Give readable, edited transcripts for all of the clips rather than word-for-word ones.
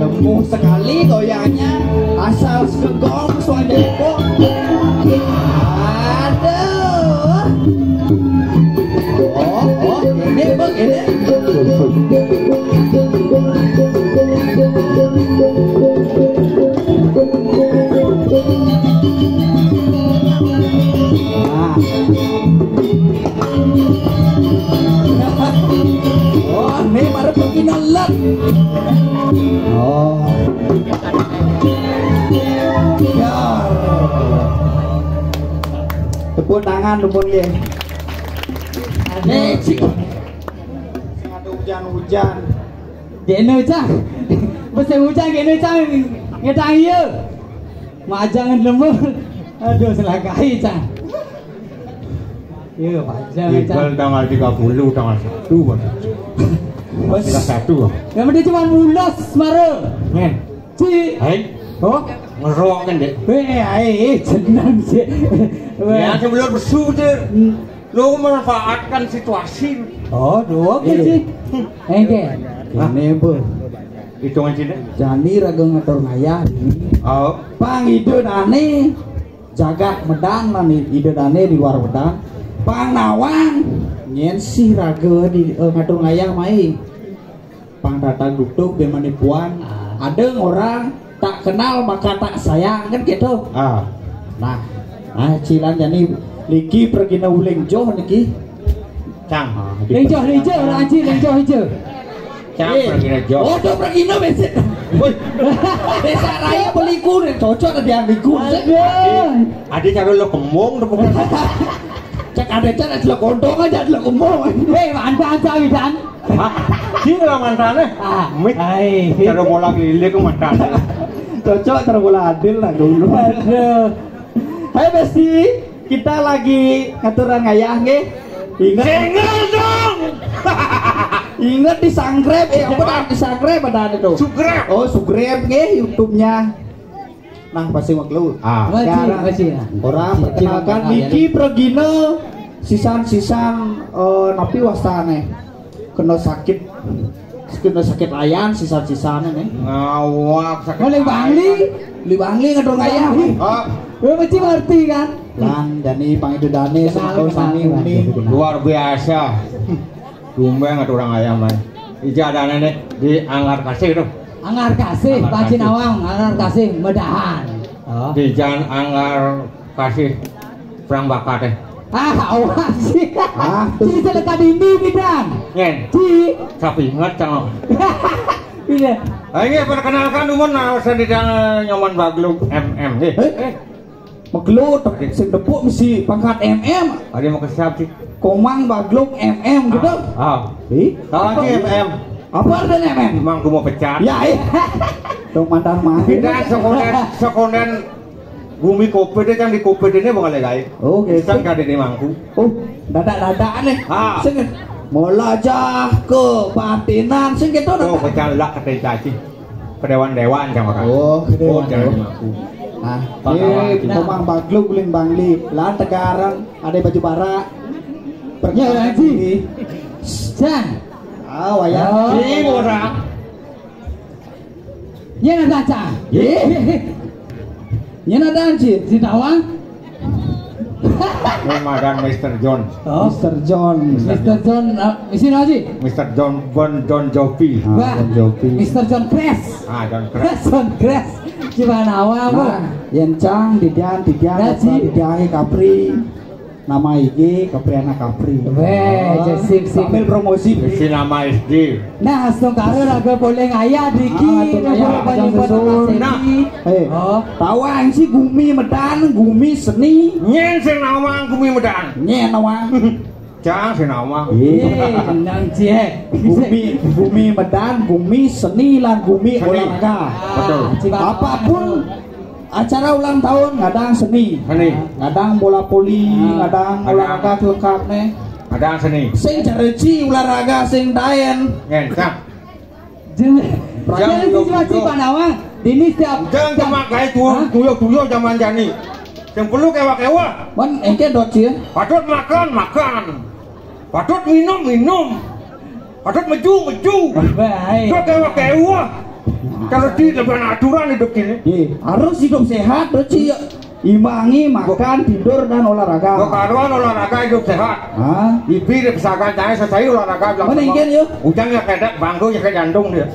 Lembut sekali goyangnya, asal segong suadepo. Aduh. Oh, ini begini. Oh, ini baru perkenalan. Oh. Tepuk tangan numpun nggih. Ade sing ada hujan-hujan. Dene hujan. Mesti hujan kene hujan ngetang ieu. Majang lemur. Aduh selakai cang. Iya, pajang cang. Tanggal 30 tanggal 1 Bang. Bos 31. Yang penting cuma mulos mare. Men. Ci. Hai. Oh, ngerok kan dek. Senang sih. Ya sebelum bersudah. Lu memanfaatkan situasi. Oh, dua sih. Engke. Ini bu. Hitungan sini. Jani raga ngatur ngayah. Oh. Pang ide dane jagat medang nani ide dane di luar medang. Pang nawang nyen si raga di ngatur ngayah mai. Pang datang duduk di manipuan. Ada orang tak kenal maka tak sayang kan gitu. Nah cilan jani liki pergi na uling joh niki. Cang. Lengjoh raji lengjoh hijau. Cang pergi na joh. Oh do pergi na besit. Desa raya belikur cocok ada yang likur. Ade cara lo kemong do pokok. Cek ada cara lo kondong aja lo kemong. Mantan sawi dan. Sih lah mantannya. Mik. Cara bola gile ke mantan. Cocok terbola adil lah dulu. Aduh. Hai Besti, kita lagi ngaturan ngayah nggih. Ingat dong. Ingat di Sanggreb apa di Sanggreb ada itu. Sugreb. Oh, Sugreb nggih YouTube-nya. Nah, pasti waktu. Orang perkenalkan Niki Pregina sisan-sisan napi wastane. Kena sakit layan sisa-sisane nih. Ngawak sakit. Li Bangli ngatur ngayah. Kowe mesti ngerti kan? Lan jani pangidudane sangko sani uni luar biasa. Dumeng ngatur orang ayam man. Ijadane nih di Anggar Kasih tuh. Anggar Kasih, Pak Cinawang, Anggar Kasih Medahan. Di Jalan Anggar Kasih Perang Bakat teh. Awas sih. Ci selekat ini bidang. Ngen. Ci. Tapi ingat cang. Iya. Ayo perkenalkan umon sedang nyoman bagluk MM. Maglut sing depuk mesti pangkat MM. Ada mau ke siapa sih? Komang bagluk MM gitu. Tahu sih MM. Apa artinya MM? Emang aku mau pecat. Ya. Dong mantan mah. Kita sekonden bumi kopi deh yang di kopi ini bakal lagi. Oh, gitu. Kan kade di mangku. Oh, dadak nih. Sing molajah ke batinan sing gitu. Oh, pecat lak kate caci. Kedewan-dewan sama kan. Oh, kedewan. Mangku. Nah, ini Komang Bagluk Guling Bangli. Lah tegaran ada baju barak. Pernya lagi. Jan. Wayang. Ini orang. Ya nak baca. Ya nak danci. Si Tawang. Ramadan Mr. John. Mr. John. Isi aja. Mr. John Jopi. Mr. John Crash. John Crash. John Crash. Gimana awal bu? Yang cang didian kapri. nama iki Kepriana Kapri. Sip. Sambil promosi. Isi nama SD. Nah, asno karo raga boleh ngaya diki. Nah, tawang si Gumi Medan, Gumi Seni. Nyen sing nawang Gumi Medan. Nyen nawang. Jangan sing nawang. Nang cie. Gumi Medan, Gumi Seni lan Gumi Seni. olahraga. Betul. Apapun acara ulang tahun ngadang seni. Ngadang bola voli, ngadang olahraga lengkap nih. Ada seni. Sing jareci olahraga sing daen. Nyen, kak. Jangan situasi Panawang. Dini setiap Jangan cuma kayak tuyul zaman jani. Yang perlu kewa-kewa. Mon engke dot sih. Patut makan. Patut minum. Patut meju. baik. Itu kewa-kewa. Kalau di depan aturan hidup ini. Harus hidup sehat, Doci. Imbangi makan, tidur dan olahraga. Karuan olahraga hidup sehat. Hah? Ibi pesahkan saya selesai olahraga. Mana ingin yuk? Ujang ya kayak bangku ya kayak jantung dia.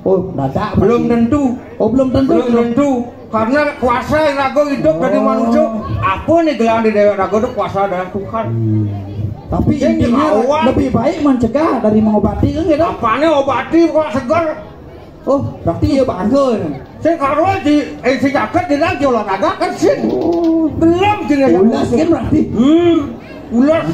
Oh, dadak. Belum tentu. Oh, belum tentu. Karena kuasa raga hidup dari manusia. Apa nih gelang di dewa raga itu kuasa dari Tuhan. Tapi intinya lebih baik mencegah dari mengobati kan gitu. Apanya obati kok segar? Oh, berarti ya bangga. Saya karuan si jaket di lagi olahraga kan sin. Belum jenis. Ulas kan berarti. Ulas.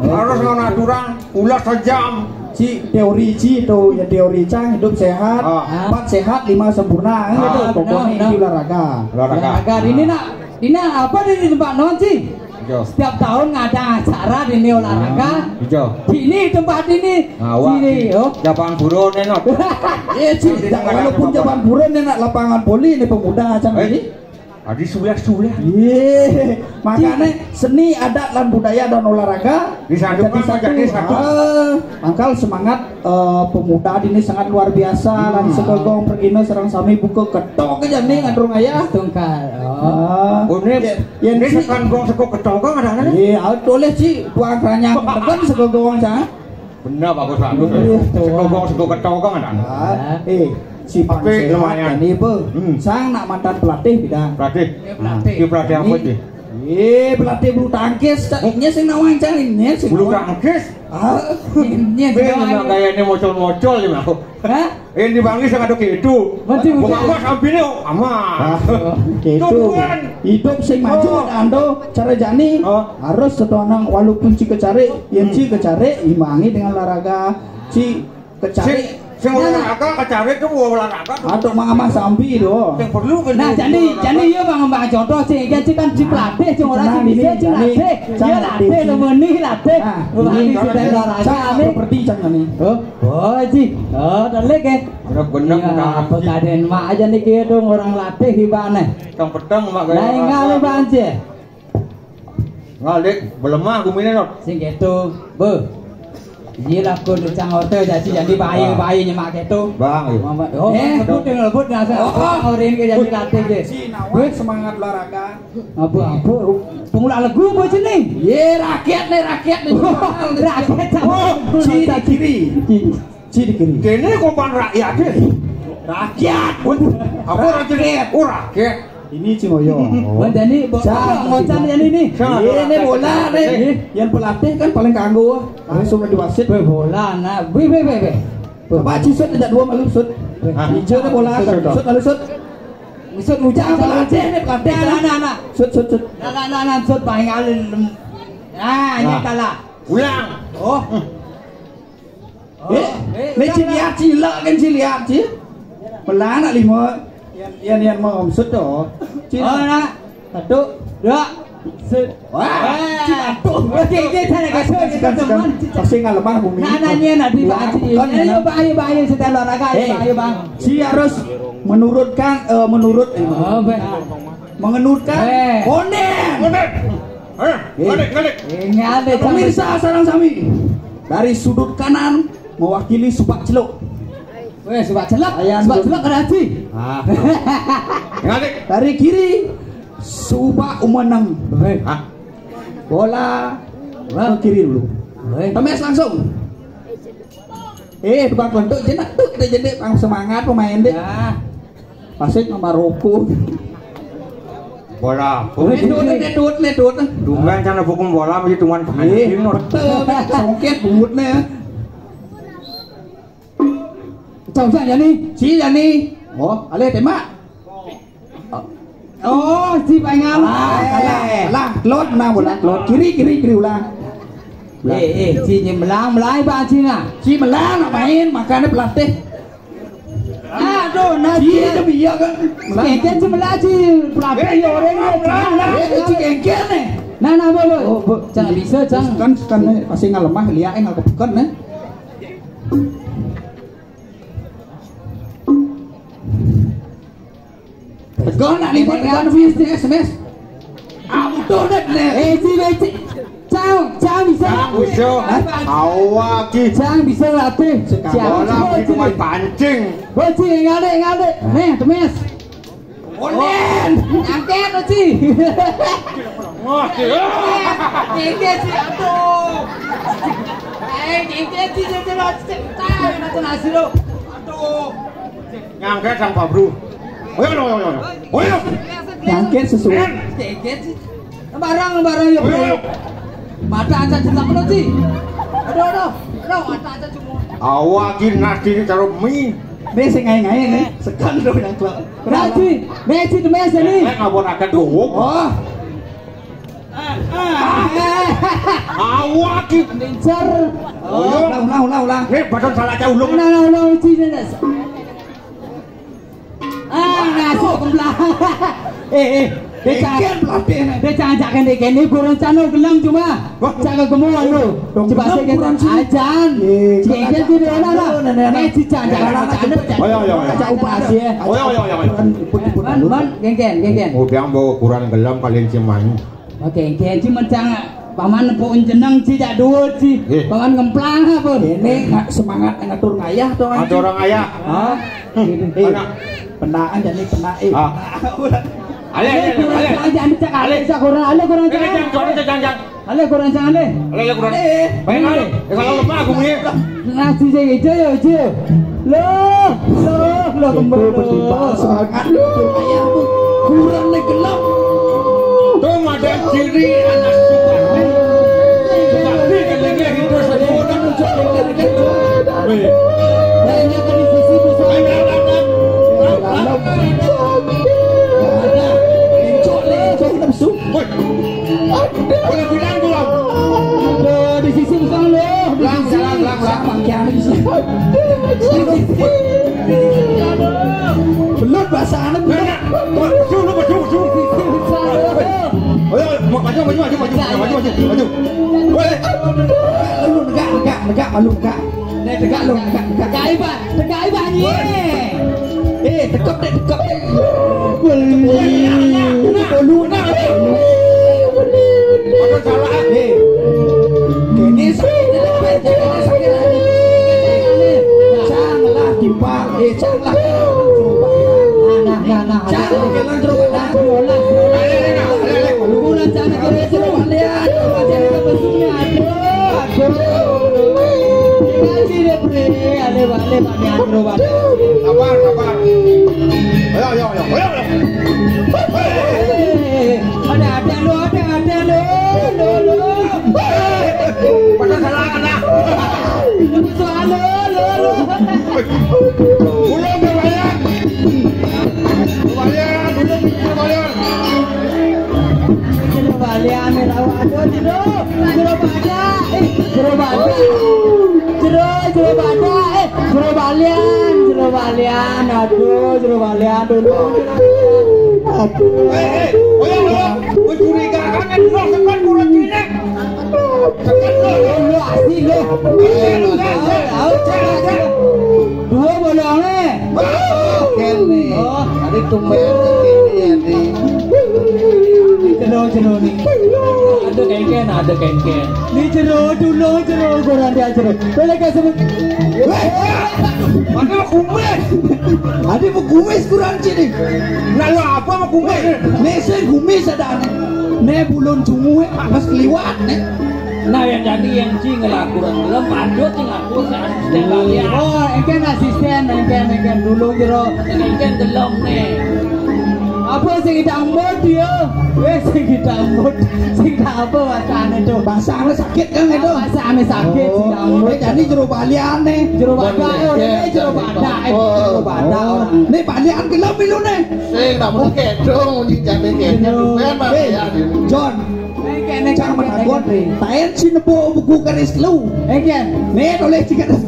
Harus dengan aturan. Ulas sejam. Teori itu ya teori Cang hidup sehat, 4 sehat 5 sempurna kan gitu. Pokoknya ini olahraga. Ini apa di tempat non sih? Setiap tahun ngada acara di ini olahraga. Ini tempat ini. Sini, lapangan buron enak. Walaupun jaman buron enak lapangan voli ini pemuda Cang ini. Adi sulah. Makanya seni adat dan budaya dan olahraga disatukan menjadi satu. Mangkal semangat pemuda ini sangat luar biasa dan segogong pergino serang sami buku ketok aja nih ngatur ngaya tungkal. Ini sekan gong seko ketok kan ada nih. Iya, boleh sih tuang ranya tekan segogong Cang. Benar bagus. Seko ketok kan ada. Si Panse lumayan ini sang nak mantan pelatih bidang pelatih apa sih? Pelatih bulu tangkis ini sing nawang Cang ini sing bulu tangkis Ini kayak ini mocol ya aku. Ini dibangun sangat gitu. Bukan sampingnya aman. Gitu. Hidup sing maju ando cara jani harus setuanang walaupun si kecari yang si kecari imbangi dengan olahraga si kecari sing olahraga kecari itu olahraga atau mama sampi do yang perlu nah jadi yo bang contoh sih kan si pelatih sing ora sing bisa sing latih ya latih lemeni latih ini olahraga seperti Cang ini ji dalek ya bener apa kaden mak aja nih kieu dong orang latih hibane tong pedang mak gaya lain kali banje ngalik belemah gumine not sing gitu be iya lah aku cang hotel jadi bayi nyemak gitu bang lebut nasa orang ke jadi latih deh semangat olahraga apa pemula lagu apa sini ye rakyat nih rakyat ci di kiri kene kompan rakyat rakyat apa rakyat ini Cimoyo. Jadi ngocan yang ini bola nih. Yang pelatih kan paling kanggo langsung di wasit bola. Nah, be. Bapak cisut tidak dua malu sut. Hijau nih bola sut malu sut. Sut ngucap pelatih nih pelatih. Nah. Sut. Nah, sut paling alin. Nah, ini kalah. Ulang. Ini ciliat cilak kan ciliat sih. Pelana 5 Yan mau omsut do. Nak. 1 2 set. Wah. Oke, sana kasih teman. Pasti ngalemah bumi. Nanya nak di baci. Ayo bahaya setelah olahraga ayo bang. Si harus mengenutkan Bonen. Ngade Pemirsa sarang sami. Dari sudut kanan mewakili Subak Celuk. Subak Celuk Keraji. Dari kiri Subak Umeneng. Bola ke kiri dulu. Temes langsung. Tukang bentuk jenak tuh kita jadi semangat pemain deh. Pasik nomor roku. bola. Nedut. Tumben cara hukum bola mesti tuan pancing. Songket bubut nih. Chồng sang nhà đi. Chí là ni. Ale tema. Si Bang Am. Lah, lot mana bola? Lot kiri ulang. Si melang ba chi nè. Si melang nak main makannya pelatih. Aduh, Chí itu biar kan. Kengken si melang si pelatih orang ni. Chí kengken nih. Nah, boleh. Jangan bisa, jangan. Kan pasti ngalemah lihat ngal kebukan nih. Tegon nak ni buat tegon SMS. Betul nih. Si Jangan bisa. Awak ki. Jangan bisa latih. Bola mesti tuan pancing. Boci ngade. Nih, temes. Onen. Angkat lo Ci. Kengken si aduh. Kengken si jelas cetak macam nasi lo. Aduh. Ngangkat sang Pak Bro. Oyo. Ngangkat sesuai. Kengken si. Barang ya bro. Mata aja cetak lo Ci. Aduh. Mata aja cuma. Awak ki nasi ni taruh mie. Ini sengai-ngai nih. Sekan dong yang tua. Neci temes ni. Ngabon akan gowok. Awak ki. Lincar. Ulang. Badan salah jauh ulung. Ulang Ci ni. Nasi kembang. Kengken pelatih nih. Dia jangan deken ni kurang cano gelang cuma. Jangan kemuan lu. Coba saya kata ajan. Kengken tu dia lah. Neci jangan cano. Oyo. Cak upasi. Oyo. Man, kengken. Oh, biang bawa kurang gelam kalian cuman. Kengken cuma jangan. Paman pun jeneng Ci tak duit Ci. Paman ngemplang apa? Ini semangat ngatur ngayah tuh. Ada orang ayah. Penaan jadi penai. Ale. Jangan cak ale kurang Jangan. Ale kurang jangan ale. Ale kurang. Baik ale. Kalau lemah aku punya. Nasi saya Ci. Loh kembali. Semangat ngatur ngayah tuh. Kurang nih gelap. Tuh ada ciri anak suka. Tapi kelengi hidup semua dan Kayaknya kan di sisi besar. Boleh bilang tuh. Di sisi besar lo. Lang. Makian di sini. Belum bahasa anak belum. Maju. Maju. Boleh. Lu negak malu negak. Nek tegak lu negak. Tegak iba ni. Tekap. Lu nak. Salah. Kini Janganlah dibal. Janganlah. Nah. Jangan coba. Bulan jangan kira coba lihat. Sabar. Ayo. Ada lu. Pada salah kena. Soal lu. Belum kebayang. Balian aduh jero balian dulu. Mencurigakan kan lu sekan kurang cilik. Lu asli lu. Dua bolongnya. Kene. Tadi tumben kene Jero nih. Ada kengken. Ini jero kurang dia jero. Boleh kasih. Mana kumis? Ada mau kumis kurang sini. Lalu apa mau kumis? Nese kumis ada. Ne bulun cungu pas keliwat ne. Nah yang jadi yang cing lah kurang belum pandut yang aku asisten kalian. Oh, engken asisten, engken dulu jero, engken gelom nih. Apa sing dambut dia? Sing dambut. Sing apa wacane to? Basane sakit kan itu. Basane sakit sing dambut. Jadi jero baliane. Jero badak jero badak. Jero badak orang. Nek balian gelem ilune. Sing tak mung kedong jane kedong. John. Kene Jangan menakut. Taen si nebo buku garis lu. Ken. Nek oleh si garis.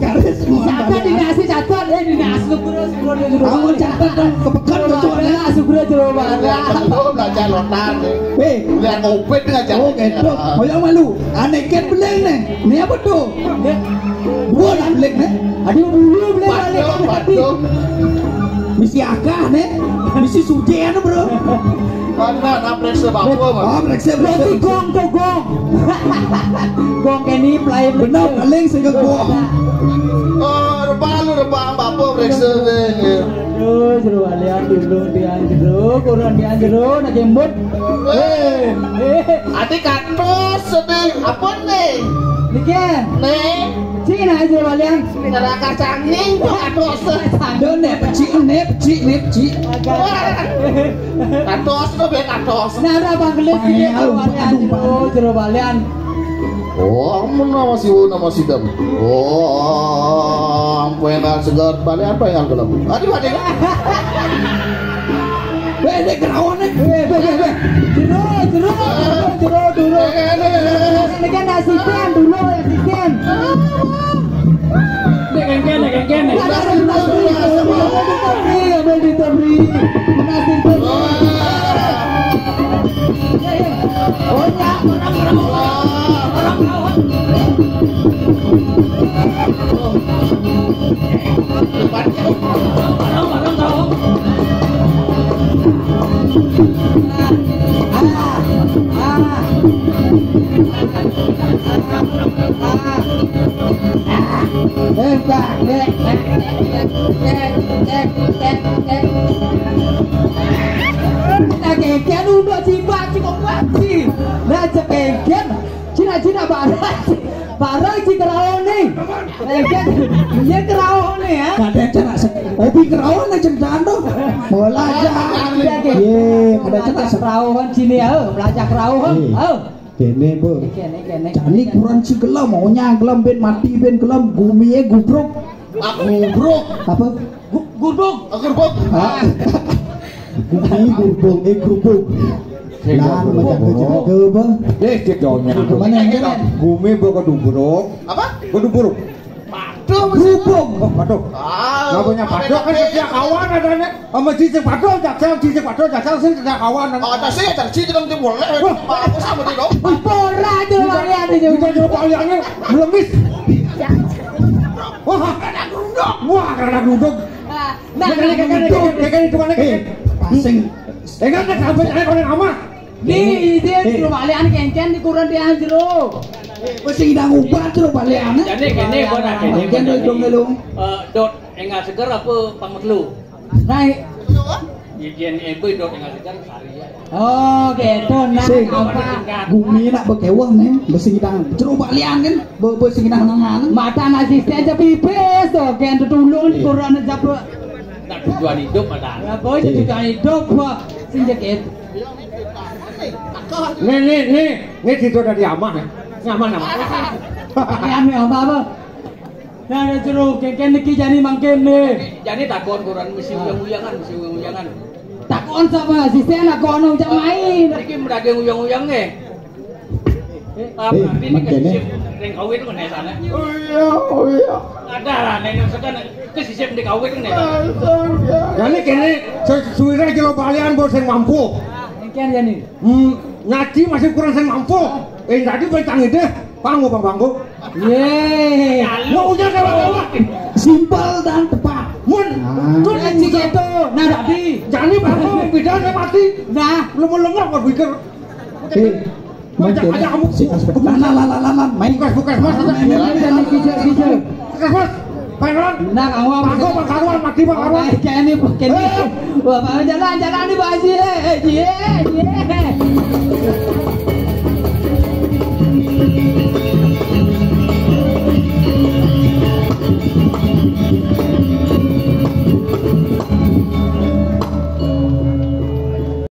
Catat dinasi catat dinasi terus jero. Kamu catat dong kepekan tuh. Sugro jero badak. Belajar lotan. Lihat opet ngajar. Oh gitu. Hoyong malu. Aneh ken beleng nih. Ini apa tuh? Gua lah beleng nih. Aduh bulu beleng balik. Waduh. Misi akah nih. Misi sujen bro. Mana napres sebab Oh bereksa Berarti gong tuh gong. Gong kene play benar paling sehingga gua. Oh, rebang bapak periksa deh. Aduh, jero alian dulu dia jero, kurang dia jero nak jembut. Adik katos sedih. Apa nih? Niken, Nih, cing na jero alian. neraka canging katos. Aduh nek peci. Katos tuh be katos. Nah, ada banglet jero alian. Oh, nama si dem. Oh, pengen segar balik apa yang gelap. Aduh, adik. Dek kerawan nih. Jero. Ini kan asisten dulu asisten. Ken. Ambil ditebri. Oh ya, Kengken udah cibat cukup wajib. Nah kengken Cina barang si kerawon nih. Kengken dia kerawon nih ya. Kadang cara obi kerawan aja dando. Belajar. Ye, ada cara kerawon sini ya, belajar kerawon. Kene bu. Kene. Jani kurang si gelam, maunya gelam ben mati ben gelam gumiye gubruk. Gubruk. Apa? Gurbuk. Gubruk. Gumi gubruk. Nah, macam tu jaga ba. Cek jauhnya. Kemana yang kena? Bumi berkeduburuk. Apa? Keduburuk. Paduh. Gubuk. Oh, paduh. Nggak punya paduh kan sejak kawan adanya. Sama cicing paduh, jaksa sih sejak kawan. Oh, tak sih tercicit dalam timur leh. Apa sama di dong? Pora tu kalian ni. Kita coba aliannya melemis. Wah, karena duduk. Nah, Kan itu mana? Pasing. Kan sampai saya konek amat. ni dia rumah alian kengken di kurang dia jero. Wes sing ndang ubat terus baliane. Jadi kene gua nak kene Kene dong lu. dot enggak seger apa pangmetlu. Naik. Ijen ibu dot enggak seger sari ya. Oh, gitu. Nah, Sing apa? gumi nak bekewah nih, besi ndang. Terus balian kan, besi ndang nangan. Mata asisten je pipis tu, kan tutulun kurang jap. Nak tujuan hidup ada. Ya boy jadi kan hidup sing jaket. Nih situ dari aman ya. Nyaman nama. Kalian me apa? Nah, jero kengken niki jani mangken ni. Jadi takon kurang mesti uyang-uyangan. Takon sama asisten aku ono jam main. Iki mendaging uyang-uyang nge. Nanti ini kesisip ring kawin kan sana. Oh iya. Ada lah, nenek sekarang kesisip di kawin kan sana. Jadi kene suwira jero balian bos yang mampu. Kengken jani. Ngaji masih kurang yang mampu. Tadi bertang itu panggu. Ye. Mau ujar kawan. Simpel dan tepat. Mun, Tuh ngaji gitu. Nah, tadi. jangan panggu bidang mati. Nah, Lengah kau pikir. Aja kamu si aspek. Lah, main Bukas mas. Main kijak. Bukas mas. Pangeran. Nah, awam. Bang karuan. Kayak ini kene. Wah, jalan di baju.